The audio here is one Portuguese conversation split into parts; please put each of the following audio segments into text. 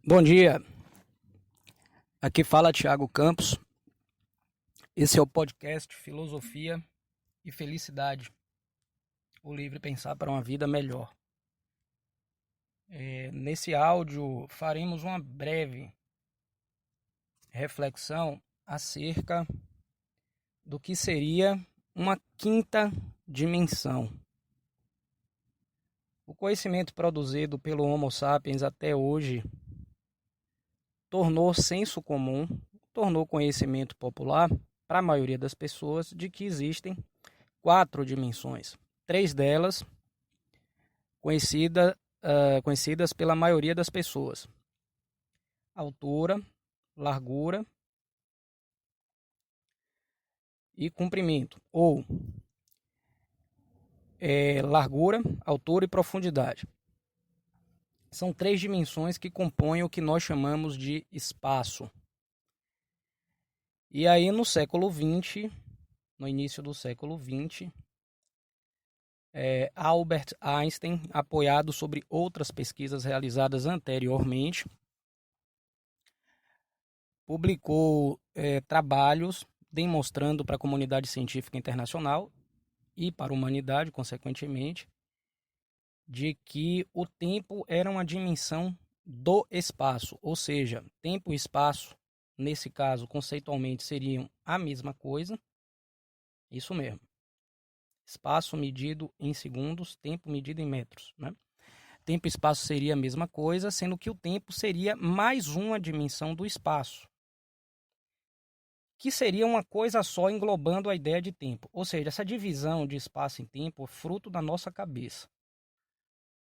Bom dia, aqui fala Thiago Campos. Esse é o podcast Filosofia e Felicidade, o livre pensar para uma vida melhor. Nesse áudio faremos uma breve reflexão acerca do que seria uma quinta dimensão. O conhecimento produzido pelo Homo sapiens até hoje tornou senso comum, tornou conhecimento popular para a maioria das pessoas de que existem 4 dimensões. 3 delas conhecidas pela maioria das pessoas: altura, largura e comprimento, ou largura, altura e profundidade. São 3 dimensões que compõem o que nós chamamos de espaço. E aí no século XX, no início do século XX, Albert Einstein, apoiado sobre outras pesquisas realizadas anteriormente, publicou trabalhos demonstrando para a comunidade científica internacional e para a humanidade, consequentemente, de que o tempo era uma dimensão do espaço, ou seja, tempo e espaço, nesse caso, conceitualmente, seriam a mesma coisa. Isso mesmo. Espaço medido em segundos, tempo medido em metros, né? Tempo e espaço seria a mesma coisa, sendo que o tempo seria mais uma dimensão do espaço, que seria uma coisa só englobando a ideia de tempo. Ou seja, essa divisão de espaço em tempo é fruto da nossa cabeça,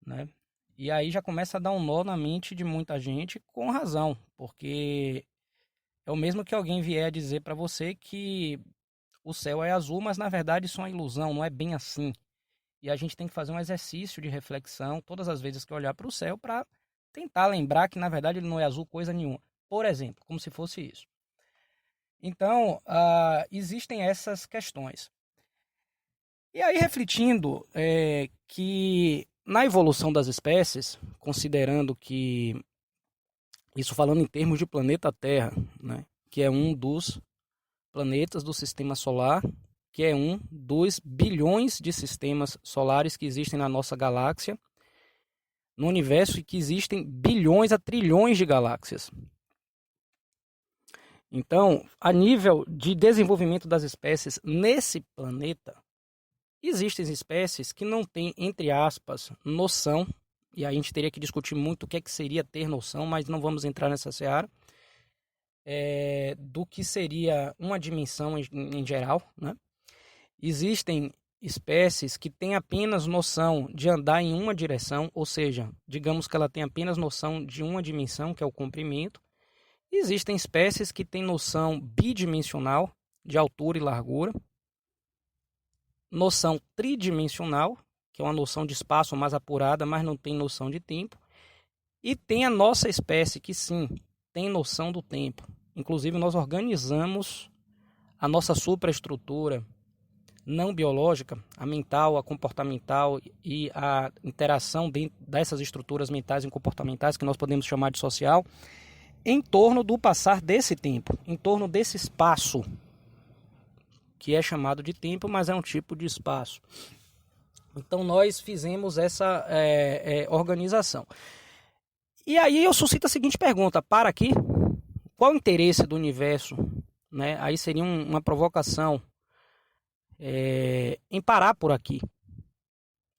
né? E aí já começa a dar um nó na mente de muita gente, com razão, porque é o mesmo que alguém vier a dizer para você que o céu é azul, mas na verdade isso é uma ilusão, não é bem assim. E a gente tem que fazer um exercício de reflexão todas as vezes que olhar para o céu para tentar lembrar que na verdade ele não é azul coisa nenhuma. Por exemplo, como se fosse isso. Então, existem essas questões. E aí, refletindo que na evolução das espécies, considerando que, isso falando em termos de planeta Terra, né, que é um dos planetas do sistema solar, que é um dos bilhões de sistemas solares que existem na nossa galáxia, no universo, e que existem bilhões a trilhões de galáxias. Então, a nível de desenvolvimento das espécies nesse planeta, existem espécies que não têm, entre aspas, noção, e aí a gente teria que discutir muito o que seria ter noção, mas não vamos entrar nessa seara, do que seria uma dimensão em geral, né? Existem espécies que têm apenas noção de andar em uma direção, ou seja, digamos que ela tem apenas noção de uma dimensão, que é o comprimento. Existem espécies que têm noção bidimensional, de altura e largura, noção tridimensional, que é uma noção de espaço mais apurada, mas não tem noção de tempo, e tem a nossa espécie, que sim, tem noção do tempo. Inclusive, nós organizamos a nossa superestrutura não biológica, a mental, a comportamental e a interação dentro dessas estruturas mentais e comportamentais, que nós podemos chamar de social, em torno do passar desse tempo, em torno desse espaço, que é chamado de tempo, mas é um tipo de espaço. Então nós fizemos essa organização. E aí eu suscito a seguinte pergunta: para aqui, qual o interesse do universo? Né? Aí seria uma provocação em parar por aqui,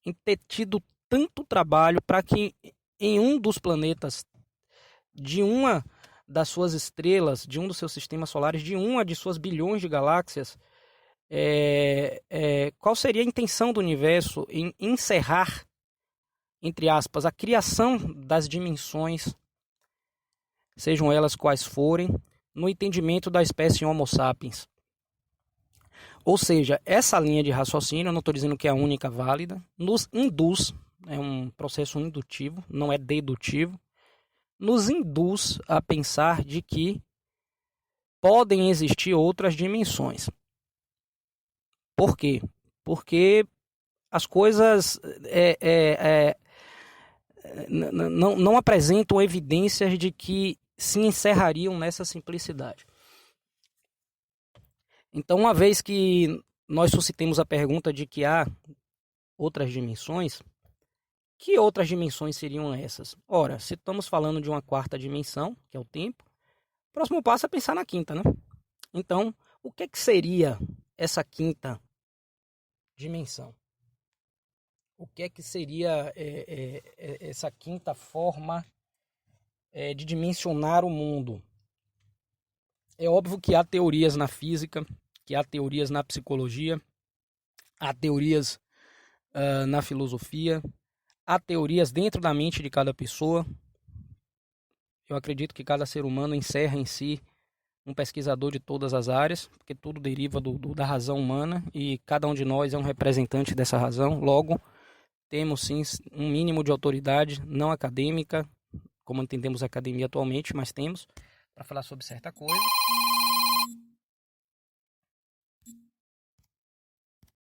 em ter tido tanto trabalho para que em um dos planetas de uma das suas estrelas, de um dos seus sistemas solares, de uma de suas bilhões de galáxias, qual seria a intenção do universo em encerrar, entre aspas, a criação das dimensões, sejam elas quais forem, no entendimento da espécie Homo sapiens. Ou seja, essa linha de raciocínio, eu não estou dizendo que é a única válida, nos induz, é um processo indutivo, não é dedutivo, nos induz a pensar de que podem existir outras dimensões. Por quê? Porque as coisas não apresentam evidências de que se encerrariam nessa simplicidade. Então, uma vez que nós suscitemos a pergunta de que há outras dimensões, que outras dimensões seriam essas? Ora, se estamos falando de uma quarta dimensão, que é o tempo, o próximo passo é pensar na quinta, né? Então, o que seria essa quinta dimensão? O que é que seria essa quinta forma de dimensionar o mundo? É óbvio que há teorias na física, que há teorias na psicologia, há teorias na filosofia, há teorias dentro da mente de cada pessoa. Eu acredito que cada ser humano encerra em si um pesquisador de todas as áreas, porque tudo deriva da razão humana e cada um de nós é um representante dessa razão. Logo, temos sim um mínimo de autoridade não acadêmica, como entendemos a academia atualmente, mas temos para falar sobre certa coisa.